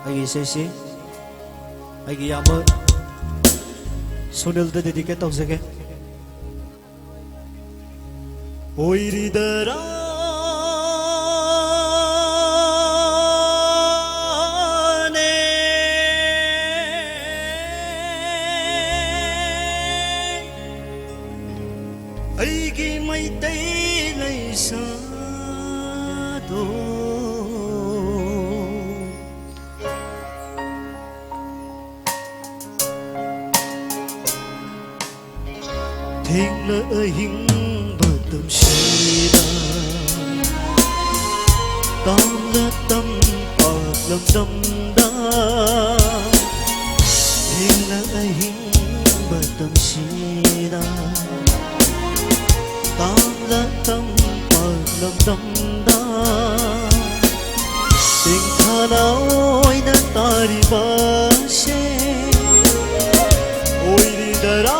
ꯑꯩꯒꯤ ꯏꯁꯩꯁꯤ ꯑꯩꯒꯤ ꯏꯌꯥꯝꯕ ꯁꯣꯅꯤꯜꯗ ꯗꯦꯗꯤꯀꯦꯠ ꯇꯧꯖꯒꯦ ꯑꯣꯏꯔꯤꯗꯔꯥ ꯑꯩꯒꯤ ꯃꯩꯇꯩ ꯂꯩꯁꯥꯗꯣ ꯊꯦꯡꯅ ꯑꯍꯤꯡꯕ ꯇꯝꯁꯤꯗ ꯇꯥꯝꯅ ꯇꯝꯄꯥꯛ ꯂꯝꯗꯝꯗ ꯊꯦꯡꯅ ꯑꯍꯤꯡꯕ ꯇꯝꯁꯤꯗ ꯇꯥꯝꯅ ꯇꯝꯄꯥꯛ ꯂꯝꯗꯝꯗ ꯇꯦꯡꯊꯥꯅ ꯑꯣꯏꯅ ꯇꯥꯔꯤꯕꯁꯦ ꯑꯣꯏꯔꯤꯗꯔꯥ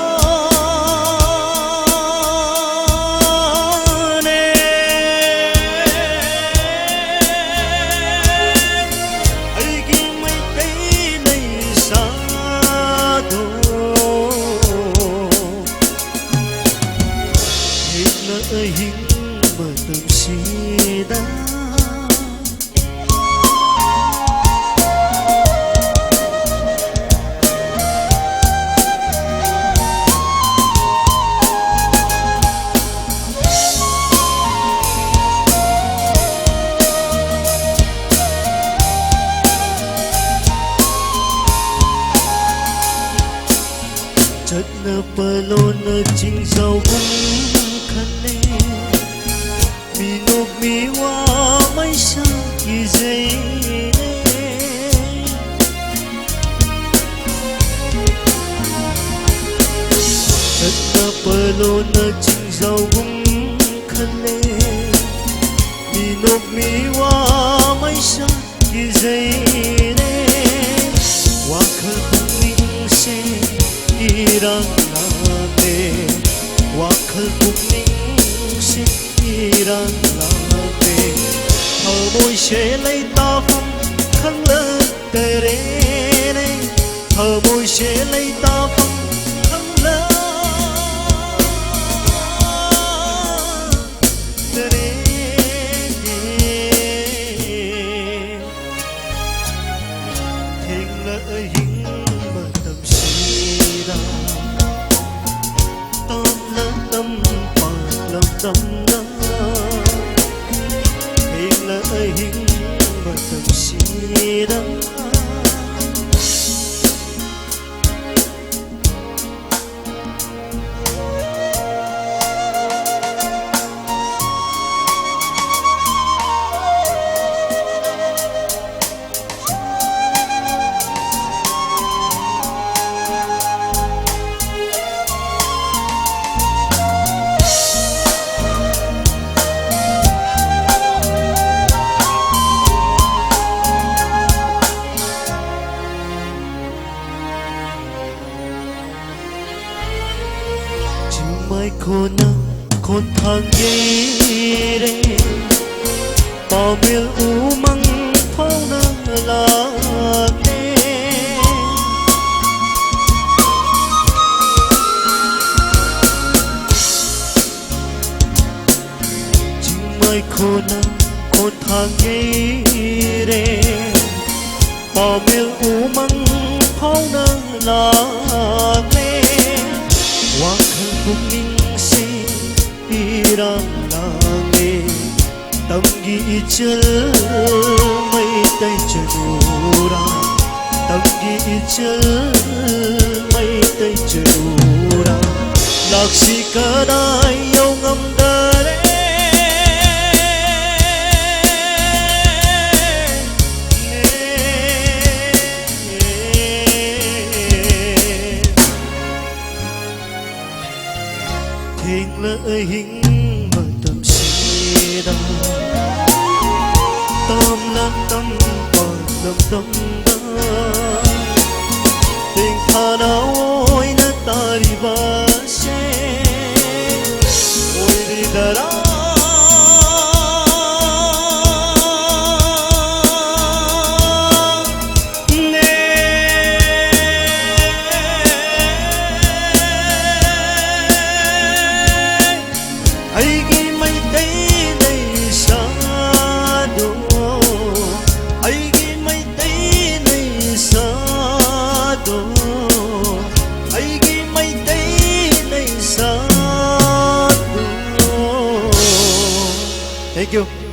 ꯑꯍꯤꯡꯕ ꯇꯝꯁꯤꯗ ꯆꯠꯅꯕ ꯂꯣꯟꯅ ꯆꯤꯡꯖꯥꯎꯒꯨꯝ khane minok miwa mai sa ki zai chatta palo na ching zau gum khane minok miwa mai sa ki zai wakhal pungning se irang lane wakhal pungning si irang late môi sẽ lấy ta phong khăng lơ tere này môi sẽ lấy ta phong khăng lơ tere thình lỡ hình mà tâm si ra tâm lỡ tâm lòng tâm đó hình là hình mà tâm si đó mai kona kon thangge re pamil umang phona la ne mai kona kon thangge re pamil umang phona la ne wakhal pungning si irang lange tamgi ichal mai tai chadura tamgi ichal mai tai chadura laksi kadai yau ngam dare hình lỡ hình mà tâm si da tâm lan tâm còn lâm tâm da tình tha nào ôi na ta đi ba se ôi đi da sát. Thank you.